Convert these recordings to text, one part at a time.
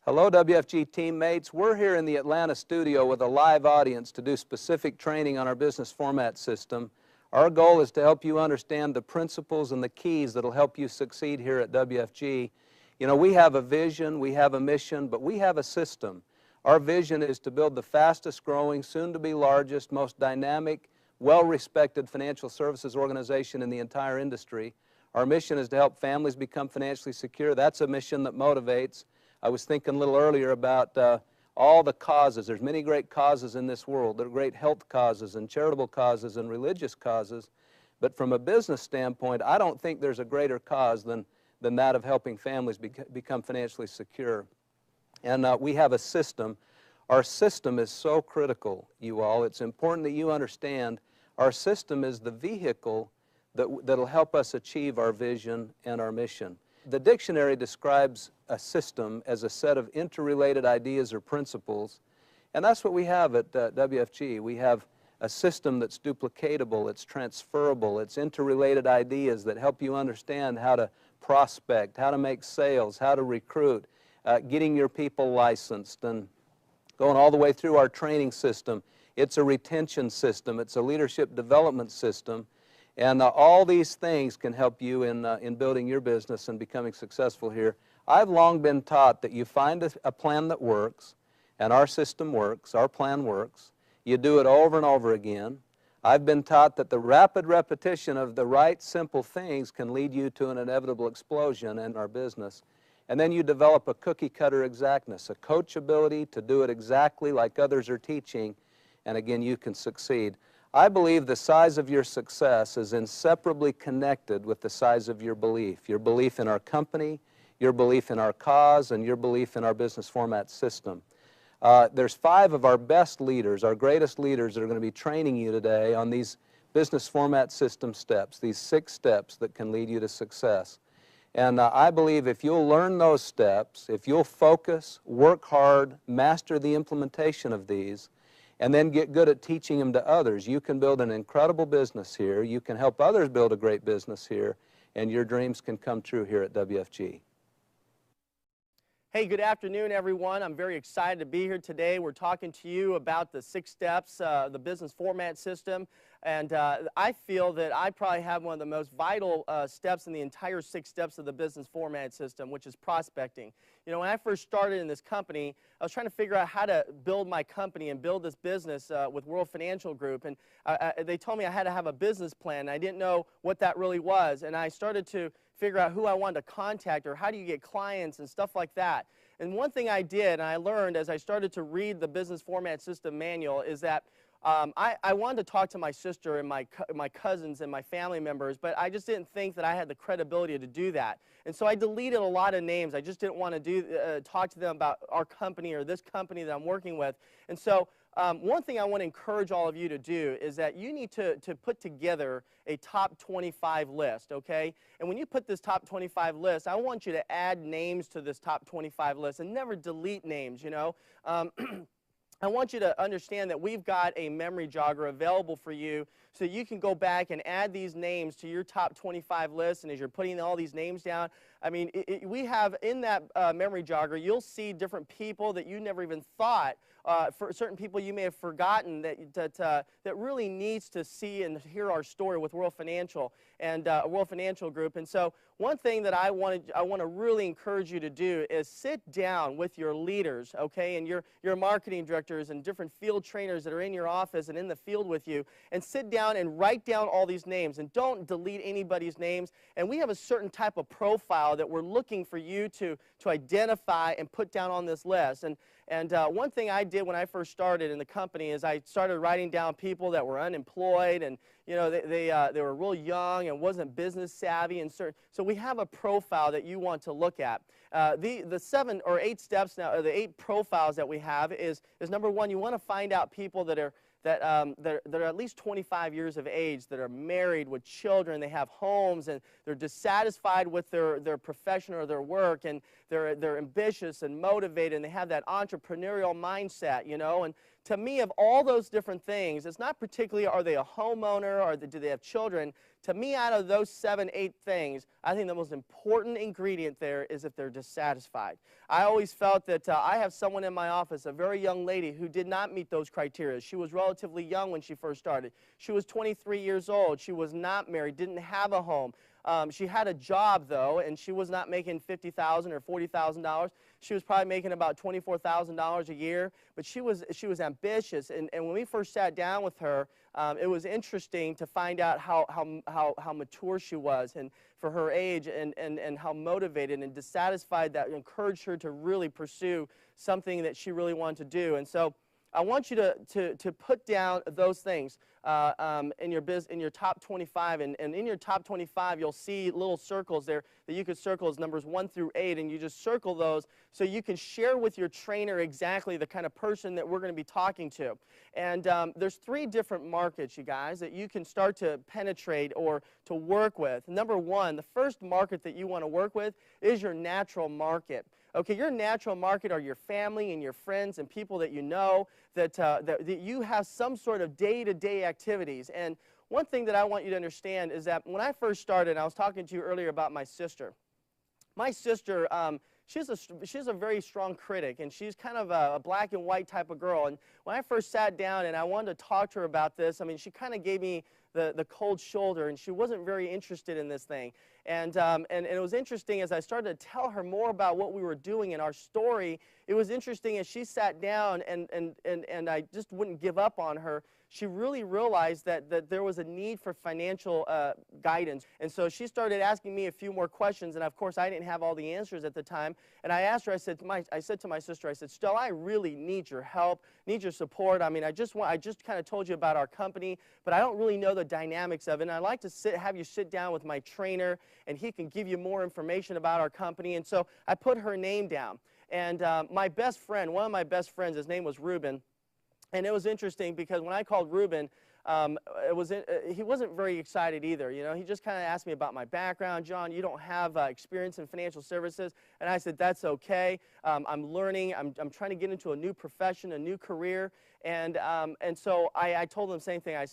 Hello, WFG teammates. We're here in the Atlanta studio with a live audience to do specific training on our business format system. Our goal is to help you understand the principles and the keys that will help you succeed here at WFG. You know, we have a vision, we have a mission, but we have a system. Our vision is to build the fastest growing, soon to be largest, most dynamic, well-respected financial services organization in the entire industry. Our mission is to help families become financially secure. That's a mission that motivates. I was thinking a little earlier about all the causes. There's many great causes in this world. There are great health causes and charitable causes and religious causes. But from a business standpoint, I don't think there's a greater cause than that of helping families become financially secure. And we have a system. Our system is so critical, you all. It's important that you understand our system is the vehicle that'll help us achieve our vision and our mission. The dictionary describes a system as a set of interrelated ideas or principles, and that's what we have at WFG. We have a system that's duplicatable, it's transferable, it's interrelated ideas that help you understand how to prospect, how to make sales, how to recruit, getting your people licensed, and going all the way through our training system. It's a retention system, it's a leadership development system. And all these things can help you in building your business and becoming successful here. I've long been taught that you find a plan that works, and our system works, our plan works. You do it over and over again. I've been taught that the rapid repetition of the right, simple things can lead you to an inevitable explosion in our business. And then you develop a cookie-cutter exactness, a coachability to do it exactly like others are teaching, and again, you can succeed. I believe the size of your success is inseparably connected with the size of your belief in our company, your belief in our cause, and your belief in our business format system. There's 5 of our best leaders, our greatest leaders, that are going to be training you today on these business format system steps, these 6 steps that can lead you to success. And I believe if you'll learn those steps, if you'll focus, work hard, master the implementation of these, and then get good at teaching them to others, you can build an incredible business here, you can help others build a great business here, and your dreams can come true here at WFG. Hey, good afternoon, everyone. I'm very excited to be here today. We're talking to you about the 6 steps, the business format system. And I feel that I probably have one of the most vital steps in the entire 6 steps of the business format system, which is prospecting. You know, when I first started in this company, I was trying to figure out how to build my company and build this business with World Financial Group. And they told me I had to have a business plan. I didn't know what that really was. And I started to figure out who I wanted to contact or how do you get clients and stuff like that. And one thing I did, and I learned as I started to read the business format system manual, is that I wanted to talk to my sister and my cousins and my family members, but I just didn't think that I had the credibility to do that. And so I deleted a lot of names. I just didn't want to talk to them about our company or this company that I'm working with. And so one thing I want to encourage all of you to do is that you need to put together a top 25 list, okay? And when you put this top 25 list, I want you to add names to this top 25 list and never delete names, you know? I want you to understand that we've got a memory jogger available for you so you can go back and add these names to your top 25 list. And as you're putting all these names down, I mean, we have in that memory jogger, you'll see different people that you never even thought, for certain people you may have forgotten that really needs to see and hear our story with World Financial and World Financial Group. And so one thing that I want to really encourage you to do is sit down with your leaders, okay, and your marketing directors and different field trainers that are in your office and in the field with you, and sit down and write down all these names and don't delete anybody's names. And we have a certain type of profile that we're looking for you to identify and put down on this list. And one thing I did when I first started in the company is I started writing down people that were unemployed and, you know, they were real young and wasn't business savvy. And so we have a profile that you want to look at. The 7 or 8 steps now, or the 8 profiles that we have is number 1, you want to find out people that are at least 25 years of age, that are married with children, they have homes, and they're dissatisfied with their profession or their work, and they're ambitious and motivated, and they have that entrepreneurial mindset, you know. And to me, of all those different things, it's not particularly are they a homeowner or do they have children. To me, out of those 7, 8 things, I think the most important ingredient there is if they're dissatisfied. I always felt that I have someone in my office, a very young lady, who did not meet those criteria. She was relatively young when she first started. She was 23 years old. She was not married, didn't have a home. She had a job, though, and she was not making $50,000 or $40,000. She was probably making about $24,000 a year, but she was ambitious. And when we first sat down with her, it was interesting to find out how mature she was and for her age and how motivated and dissatisfied that encouraged her to really pursue something that she really wanted to do. And so I want you to put down those things in your top 25, and in your top 25 you'll see little circles there that you could circle as numbers 1 through 8, and you just circle those so you can share with your trainer exactly the kind of person that we're going to be talking to. And there's 3 different markets, you guys, that you can start to penetrate or to work with. Number 1, the first market that you want to work with is your natural market. Okay, your natural market are your family and your friends and people that you know that you have some sort of day-to-day activities. And one thing that I want you to understand is that when I first started, I was talking to you earlier about my sister. My sister, she's a very strong critic, and she's kind of a black and white type of girl. And when I first sat down and I wanted to talk to her about this, I mean, she kind of gave me the cold shoulder, and she wasn't very interested in this thing. And it was interesting as I started to tell her more about what we were doing in our story. It was interesting as she sat down and I just wouldn't give up on her. She really realized that there was a need for financial guidance. And so she started asking me a few more questions, and of course I didn't have all the answers at the time. And I asked her, I said to my sister, I said, Stella, I really need your help, need your support. I mean, I just kind of told you about our company, but I don't really know the dynamics of it. And I'd like to have you sit down with my trainer, and he can give you more information about our company. And so I put her name down. And my best friend, one of my best friends, his name was Ruben. And it was interesting because when I called Ruben, he wasn't very excited either. You know, he just kind of asked me about my background. John, you don't have experience in financial services. And I said, that's okay. I'm learning. I'm trying to get into a new profession, a new career. And so I told him the same thing. I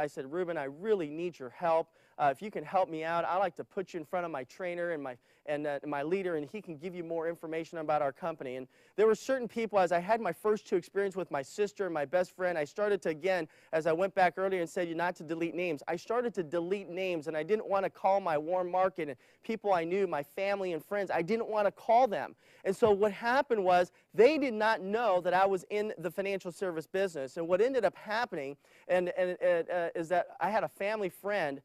said, Ruben, I really need your help. If you can help me out, I'd like to put you in front of my trainer and my leader, and he can give you more information about our company. And there were certain people, as I had my first 2 experiences with my sister and my best friend, I started to, again, as I went back earlier and said not to delete names, I started to delete names, and I didn't want to call my warm market and people I knew, my family and friends, I didn't want to call them. And so what happened was they did not know that I was in the financial service business. And what ended up happening is that I had a family friend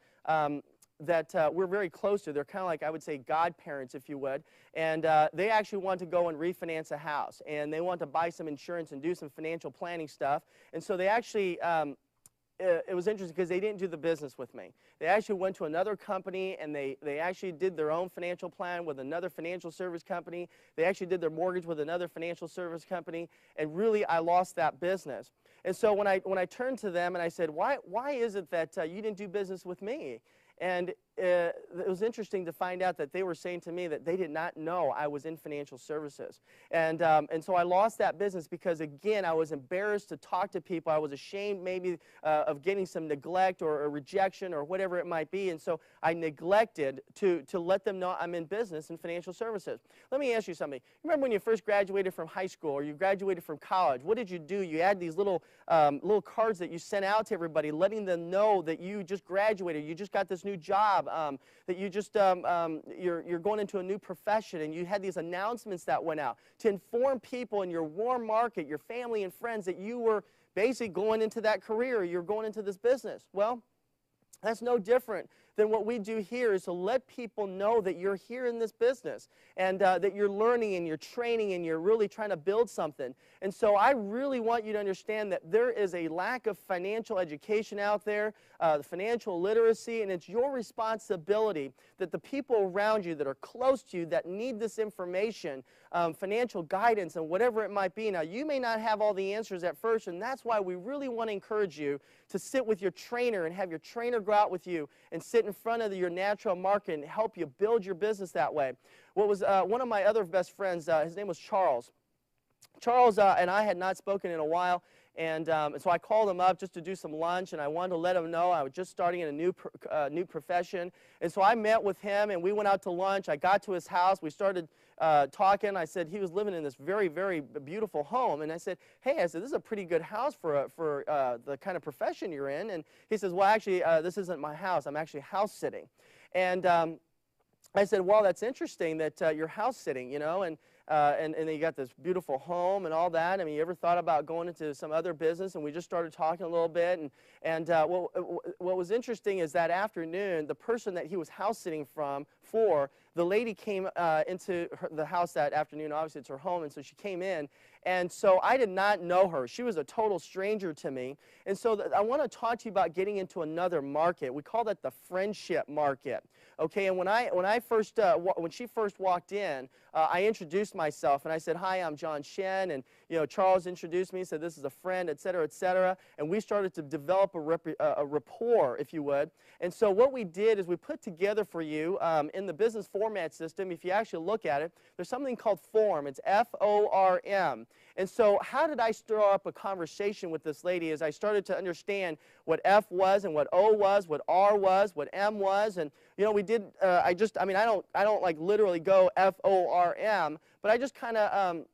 that we're very close to. They're kind of like, I would say, godparents, if you would. And they actually want to go and refinance a house. And they want to buy some insurance and do some financial planning stuff. And so they actually, it was interesting because they didn't do the business with me. They actually went to another company, and they actually did their own financial plan with another financial service company. They actually did their mortgage with another financial service company. And really, I lost that business. And so when I turned to them and I said, why is it that you didn't do business with me? And it was interesting to find out that they were saying to me that they did not know I was in financial services. And so I lost that business because, again, I was embarrassed to talk to people. I was ashamed maybe of getting some neglect or a rejection or whatever it might be. And so I neglected to let them know I'm in business in financial services. Let me ask you something. Remember when you first graduated from high school or you graduated from college? What did you do? You had these little cards that you sent out to everybody letting them know that you just graduated, you just got this new job, that you just, you're going into a new profession, and you had these announcements that went out to inform people in your warm market, your family and friends, that you were basically going into that career, you're going into this business. Well, that's no different than what we do here, is to let people know that you're here in this business and that you're learning and you're training and you're really trying to build something. And so I really want you to understand that there is a lack of financial education out there, financial literacy, and it's your responsibility that the people around you that are close to you that need this information, financial guidance and whatever it might be. Now, you may not have all the answers at first, and that's why we really want to encourage you to sit with your trainer and have your trainer go out with you and sit in front of your natural market and help you build your business that way. What was one of my other best friends, his name was Charles. Charles and I had not spoken in a while, And so I called him up just to do some lunch, and I wanted to let him know I was just starting in a new profession. And so I met with him, and we went out to lunch. I got to his house. We started talking. I said he was living in this very, very beautiful home. And I said, hey, I said, this is a pretty good house for the kind of profession you're in. And he says, well, actually, this isn't my house. I'm actually house sitting. And I said, well, that's interesting that you're house sitting, you know, and you got this beautiful home and all that. I mean, you ever thought about going into some other business? And we just started talking a little bit. And what was interesting is that afternoon, the person that he was house sitting for, the lady came into the house that afternoon. Obviously, it's her home, and so she came in. And so I did not know her. She was a total stranger to me. And so I want to talk to you about getting into another market. We call that the friendship market. Okay, and when she first walked in, I introduced myself, and I said, hi, I'm John Shinn, and you know, Charles introduced me, said this is a friend, et cetera, and we started to develop a rapport, if you would. And so what we did is we put together for you in the business format system, if you actually look at it, there's something called FORM. It's F-O-R-M. And so how did I stir up a conversation with this lady as I started to understand what F was and what O was, what R was, what M was, and you know, we did, I don't like literally go F-O-R-M, but I just kind of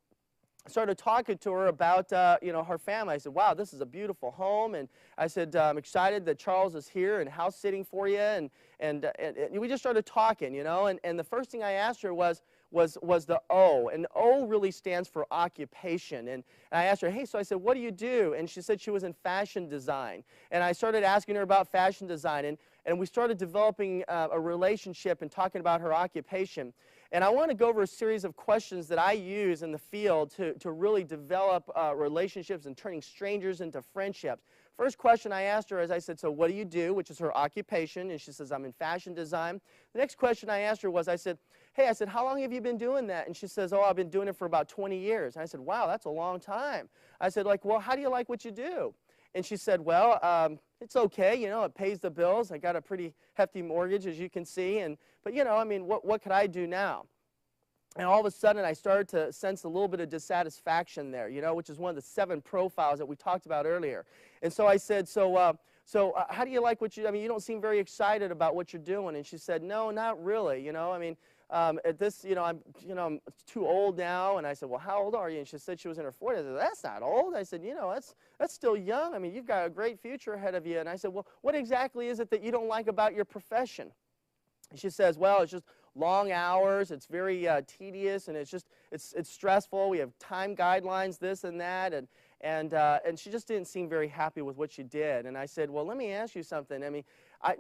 started talking to her about, you know, her family. I said, wow, this is a beautiful home. And I said, I'm excited that Charles is here and house sitting for you. And we just started talking, you know. And the first thing I asked her was the O. And O really stands for occupation. And I asked her, hey, so I said, what do you do? And she said she was in fashion design. And I started asking her about fashion design. And we started developing a relationship and talking about her occupation. And I want to go over a series of questions that I use in the field to really develop relationships and turning strangers into friendships. First question I asked her is, I said, so what do you do, which is her occupation, and she says, I'm in fashion design. The next question I asked her was, I said, hey, I said, how long have you been doing that? And she says, oh, I've been doing it for about 20 years. And I said, wow, that's a long time. I said, like, well, how do you like what you do? And she said, well, it's okay, you know, it pays the bills. I got a pretty hefty mortgage, as you can see, but, you know, I mean, what could I do now? And all of a sudden, I started to sense a little bit of dissatisfaction there, you know, which is one of the 7 profiles that we talked about earlier. And so I said, so how do you like what you, I mean, you don't seem very excited about what you're doing. And she said, no, not really, you know, I mean, at this, I'm too old now. And I said, well, how old are you? And she said she was in her 40s. I said, that's not old. I said, you know, that's still young. I mean, you've got a great future ahead of you. And I said, well, what exactly is it that you don't like about your profession? And she says, well, it's just long hours. It's very tedious, and it's stressful. We have time guidelines, this and that, and she just didn't seem very happy with what she did. And I said, well, let me ask you something. I mean,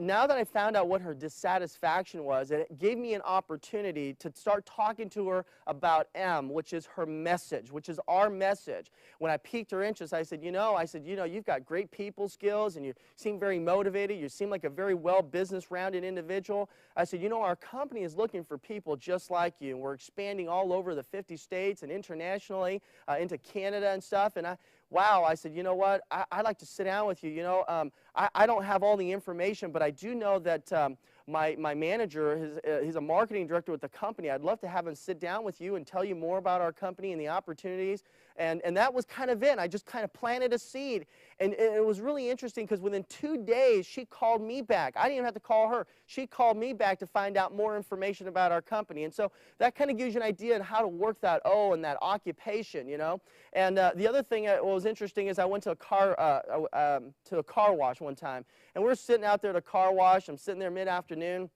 now that I found out what her dissatisfaction was, it gave me an opportunity to start talking to her about M, which is her message, which is our message. When I piqued her interest, I said, you've got great people skills, and you seem very motivated. You seem like a very well business-rounded individual. I said, our company is looking for people just like you, and we're expanding all over the 50 states and internationally into Canada and stuff. And wow, I said, you know what, I'd like to sit down with you. I don't have all the information, but I do know that my manager, he's a marketing director with the company. I'd love to have him sit down with you and tell you more about our company and the opportunities. And that was kind of it. I just kind of planted a seed. And it was really interesting because within 2 days, she called me back. I didn't even have to call her. She called me back to find out more information about our company. And so that kind of gives you an idea of how to work that O and that occupation, And the other thing that was interesting is I went to a car wash one time. And we're sitting out there at a car wash. I'm sitting there mid-afternoon,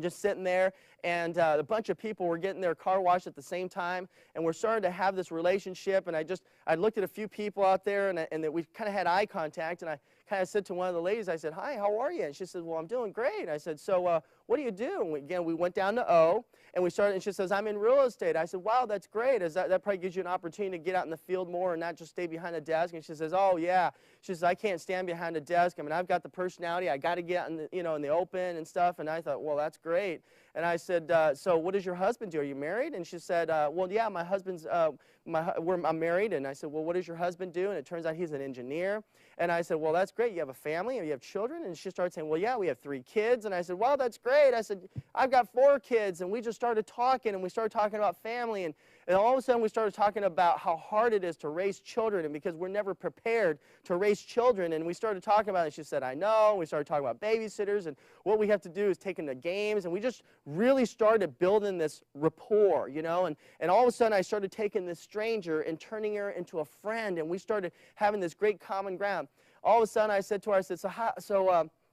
just sitting there, and a bunch of people were getting their car washed at the same time, and we're starting to have this relationship. And I looked at a few people out there, and we kind of had eye contact, and I kind of said to one of the ladies, I said, hi, how are you? And she said, well, I'm doing great. I said, so what do you do? And we went down to O, and we started, and she says, I'm in real estate. I said, wow, that's great. That probably gives you an opportunity to get out in the field more and not just stay behind a desk. And she says, oh, yeah. She says, I can't stand behind a desk. I mean, I've got the personality. I got to get out in the, in the open and stuff. And I thought, well, that's great. And I said, so what does your husband do? Are you married? And she said, well, yeah, my husband's, I'm married. And I said, well, what does your husband do? And it turns out he's an engineer. And I said, well, that's great. You have a family? You have children? And she started saying, well, yeah, we have 3 kids. And I said, well, that's great. I said, I've got 4 kids. And we just started talking, and we started talking about family. And all of a sudden we started talking about how hard it is to raise children, and because we're never prepared to raise children. And we started talking about it. She said, I know. We started talking about babysitters, and what we have to do is take them to games. And we just really started building this rapport, you know. And all of a sudden I started taking this stranger and turning her into a friend, and we started having this great common ground. All of a sudden I said to her, I said,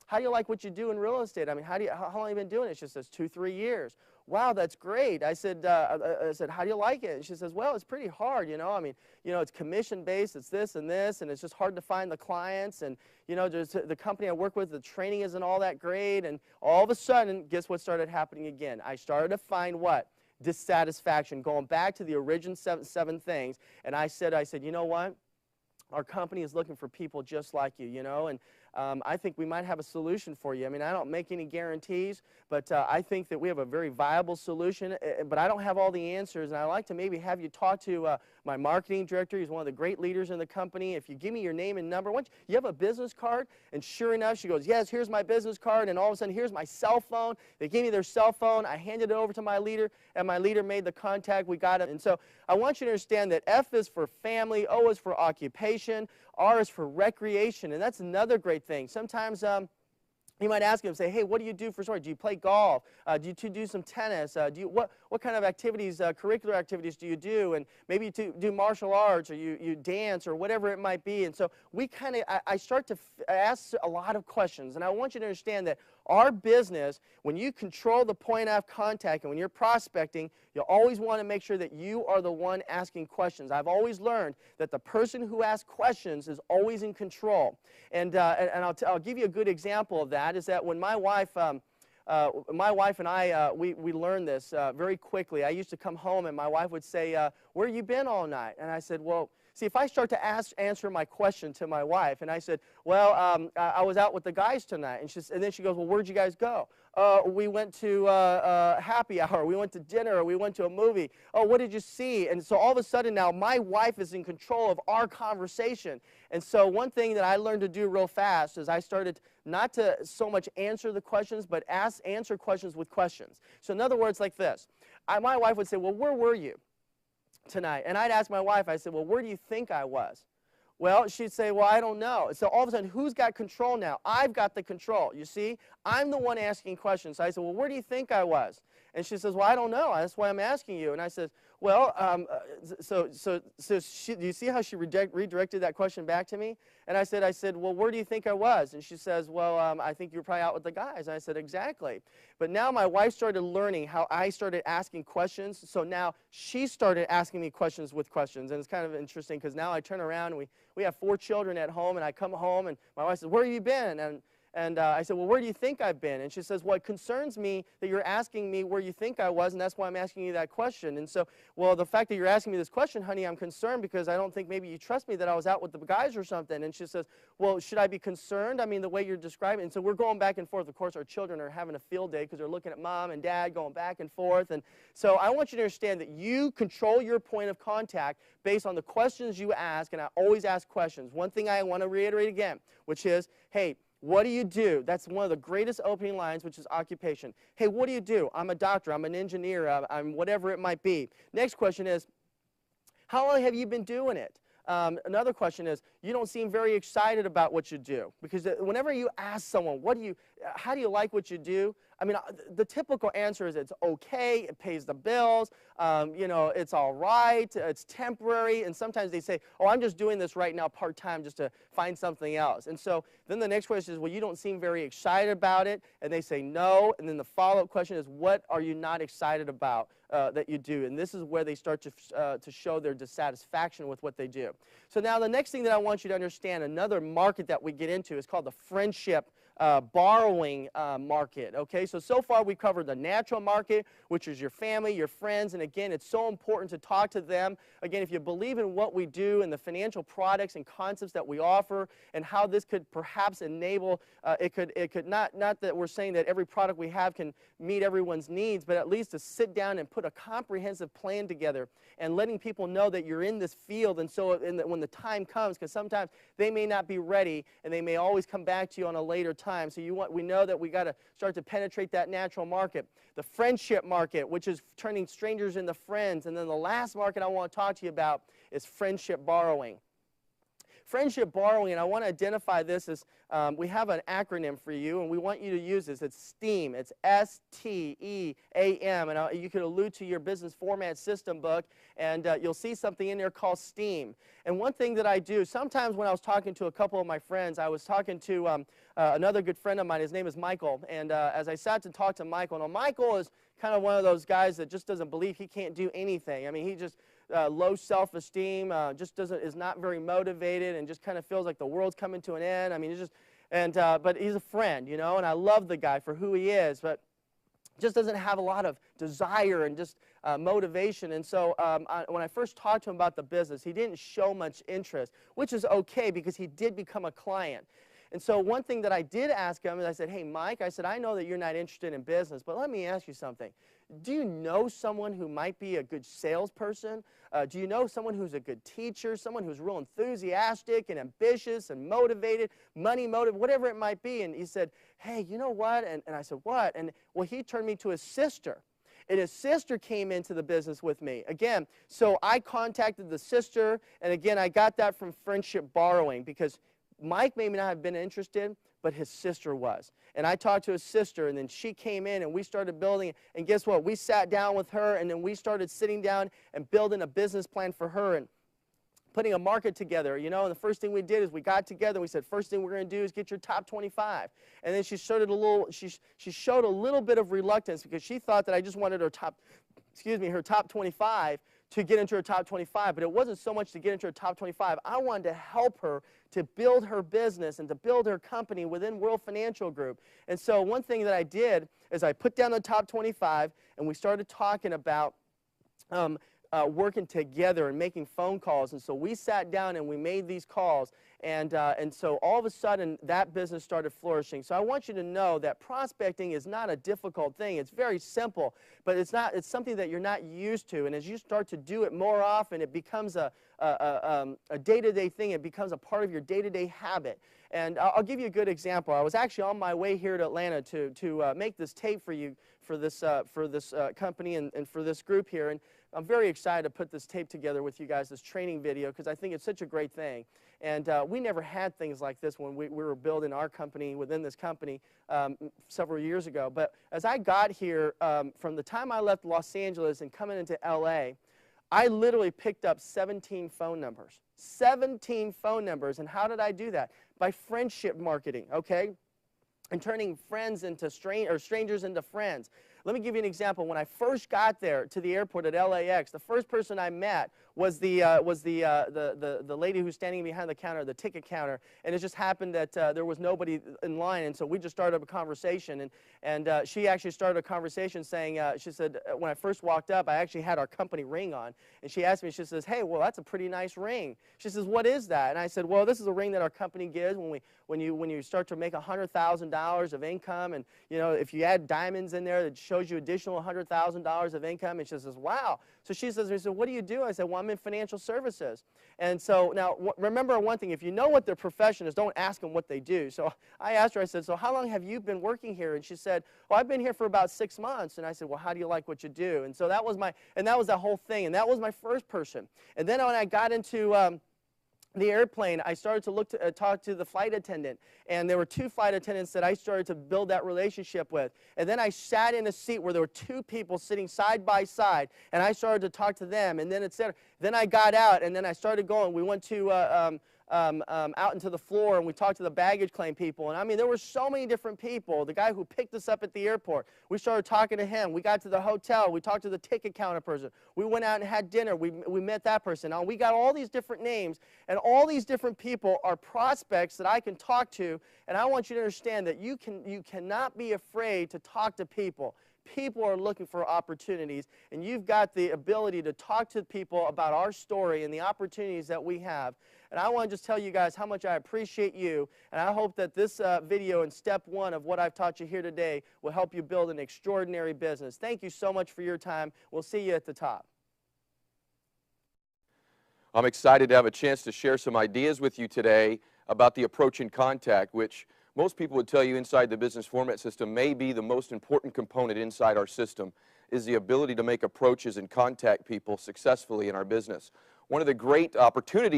how do you like what you do in real estate? I mean, how long have you been doing it? She says, 2-3 years. Wow, that's great. I said, how do you like it? And she says, well, it's pretty hard, you know. I mean, you know, it's commission-based, it's this, and it's just hard to find the clients. And, you know, the company I work with, the training isn't all that great. And all of a sudden, guess what started happening again? I started to find what? Dissatisfaction, going back to the original seven things. And I said, you know what? Our company is looking for people just like you, you know, and I think we might have a solution for you. I mean, I don't make any guarantees, but I think that we have a very viable solution, but I don't have all the answers, and I'd like to maybe have you talk to my marketing director. He's one of the great leaders in the company. If you give me your name and number, you have a business card? And sure enough, she goes, yes, here's my business card, and all of a sudden, here's my cell phone. They gave me their cell phone. I handed it over to my leader, and my leader made the contact. We got it. And so I want you to understand that F is for family, O is for occupation, R is for recreation, and that's another great thing. Sometimes you might ask him, say, hey, what do you do for sport? Do you play golf? Do you do some tennis? What kind of activities, curricular activities do you do? And maybe you do martial arts, or you dance, or whatever it might be. And so I start to ask a lot of questions. And I want you to understand that our business, when you control the point of contact and when you're prospecting, you'll always want to make sure that you are the one asking questions. I've always learned that the person who asks questions is always in control. And I'll give you a good example of that, is that when my wife and I, we learned this very quickly. I used to come home and my wife would say, where you been all night? And I said, well, see, if I start to answer my question to my wife, and I said, well, I was out with the guys tonight, and then she goes, well, where'd you guys go? We went to happy hour, we went to dinner, we went to a movie. Oh, what did you see? And so all of a sudden now my wife is in control of our conversation. And so one thing that I learned to do real fast is I started not to so much answer the questions, but answer questions with questions. So in other words, like this, my wife would say, well, where were you tonight? And I'd ask my wife, I said, well, where do you think I was? Well, she'd say, well, I don't know. So all of a sudden, who's got control now? I've got the control. You see, I'm the one asking questions. So I said, well, where do you think I was? And she says, well, I don't know. That's why I'm asking you. And I said, well, do you see how she redirected that question back to me? And I said, well, where do you think I was? And she says, well, I think you were probably out with the guys. And I said, exactly. But now my wife started learning how I started asking questions. So now she started asking me questions with questions. And it's kind of interesting because now I turn around and we have 4 children at home, and I come home and my wife says, where have you been? And I said, well, where do you think I've been? And she says, well, it concerns me that you're asking me where you think I was, and that's why I'm asking you that question. And so, well, the fact that you're asking me this question, honey, I'm concerned because I don't think maybe you trust me that I was out with the guys or something. And she says, well, should I be concerned? I mean, the way you're describing it. And so we're going back and forth. Of course, our children are having a field day because they're looking at mom and dad going back and forth. And so I want you to understand that you control your point of contact based on the questions you ask, and I always ask questions. One thing I want to reiterate again, which is, hey, what do you do? That's one of the greatest opening lines, which is occupation. Hey, what do you do? I'm a doctor. I'm an engineer. I'm whatever it might be. Next question is, how long have you been doing it? Another question is, you don't seem very excited about what you do. Because whenever you ask someone, how do you like what you do? I mean, the typical answer is it's okay, it pays the bills, you know, it's all right, it's temporary, and sometimes they say, oh, I'm just doing this right now part-time just to find something else. And so then the next question is, well, you don't seem very excited about it, and they say no, and then the follow-up question is, what are you not excited about that you do? And this is where they start to show their dissatisfaction with what they do. So now the next thing that I want you to understand, another market that we get into is called the friendship borrowing market. Okay, so far we've covered the natural market, which is your family, your friends, and again, it's so important to talk to them. Again, if you believe in what we do and the financial products and concepts that we offer and how this could perhaps enable, it could not that we're saying that every product we have can meet everyone's needs, but at least to sit down and put a comprehensive plan together and letting people know that you're in this field, and so when the time comes, because sometimes they may not be ready and they may always come back to you on a later time. time. So we know that we got to start to penetrate that natural market. The friendship market, which is turning strangers into friends. And then the last market I want to talk to you about is friendship borrowing. Friendship borrowing, and I want to identify this as, we have an acronym for you, and we want you to use this. It's STEAM. It's S-T-E-A-M, and you could allude to your business format system book, and you'll see something in there called STEAM. And one thing that I do, sometimes when I was talking to a couple of my friends, I was talking to another good friend of mine. His name is Michael, and as I sat to talk to Michael, now Michael is kind of one of those guys that just doesn't believe he can't do anything. I mean, he just low self-esteem, just is not very motivated, and just kind of feels like the world's coming to an end. I mean, it's just, but he's a friend, you know, and I love the guy for who he is, but just doesn't have a lot of desire and just motivation. And so when I first talked to him about the business, he didn't show much interest, which is okay because he did become a client. And so one thing that I did ask him is I said, hey, Mike, I said, I know that you're not interested in business, but let me ask you something. Do you know someone who might be a good salesperson? Do you know someone who's a good teacher, someone who's real enthusiastic and ambitious and motivated, money motivated, whatever it might be? And he said, hey, you know what? And I said, what? And well, he turned me to his sister. And his sister came into the business with me. Again, so I contacted the sister, and again, I got that from friendship borrowing because Mike may not have been interested, but his sister was. And I talked to his sister, and then she came in, and we started building. And guess what? We sat down with her, and then we started sitting down and building a business plan for her and putting a market together, you know. And the first thing we did is we got together, and we said, first thing we're going to do is get your top 25. And then she showed a little bit of reluctance because she thought that I just wanted her top 25 to get into her top 25, but it wasn't so much to get into her top 25. I wanted to help her to build her business and to build her company within World Financial Group. And so one thing that I did is I put down the top 25, and we started talking about working together and making phone calls. And so we sat down and we made these calls, and so all of a sudden that business started flourishing. So I want you to know that prospecting is not a difficult thing. It's very simple, but it's something that you're not used to. And as you start to do it more often, it becomes a day-to-day thing. It becomes a part of your day-to-day habit. And I'll give you a good example. I was actually on my way here to Atlanta to make this tape for you for this company and for this group here. And I'm very excited to put this tape together with you guys, this training video, because I think it's such a great thing. And we never had things like this when we were building our company within this company several years ago. But as I got here, from the time I left Los Angeles and coming into LA, I literally picked up 17 phone numbers. 17 phone numbers. And how did I do that? By friendship marketing, okay? And turning friends into strangers into friends. Let me give you an example. When I first got there to the airport at LAX, the first person I met was the lady who's standing behind the counter, the ticket counter, and it just happened that there was nobody in line, and so we just started a conversation, and she actually started a conversation saying, she said, when I first walked up, I actually had our company ring on, and she asked me, she says, hey, well, that's a pretty nice ring. She says, what is that? And I said, well, this is a ring that our company gives when you start to make $100,000 of income, and you know, if you add diamonds in there, it shows you additional $100,000 of income. And she says, wow. So she says to me, so what do you do? I said, well, I'm in financial services. And so now, remember one thing, if you know what their profession is, don't ask them what they do. So I asked her, I said, so how long have you been working here? And she said, well, I've been here for about 6 months. And I said, well, how do you like what you do? And so that was the whole thing. And that was my first person. And then when I got into the airplane, I started to talk to the flight attendant, and there were 2 flight attendants that I started to build that relationship with. And then I sat in a seat where there were 2 people sitting side by side, and I started to talk to them, and then then I got out, and then I started going. We went to out into the floor, and we talked to the baggage claim people. And I mean, there were so many different people. The guy who picked us up at the airport, we started talking to him. We got to the hotel. We talked to the ticket counter person. We went out and had dinner. We met that person. Now, we got all these different names, and all these different people are prospects that I can talk to. And I want you to understand that you cannot be afraid to talk to people. People are looking for opportunities, and you've got the ability to talk to people about our story and the opportunities that we have. And I want to just tell you guys how much I appreciate you, and I hope that this video and step 1 of what I've taught you here today will help you build an extraordinary business. Thank you so much for your time. We'll see you at the top. I'm excited to have a chance to share some ideas with you today about the approach and contact, which Most people would tell you inside the business format system may be the most important component inside our system is the ability to make approaches and contact people successfully in our business. One of the great opportunities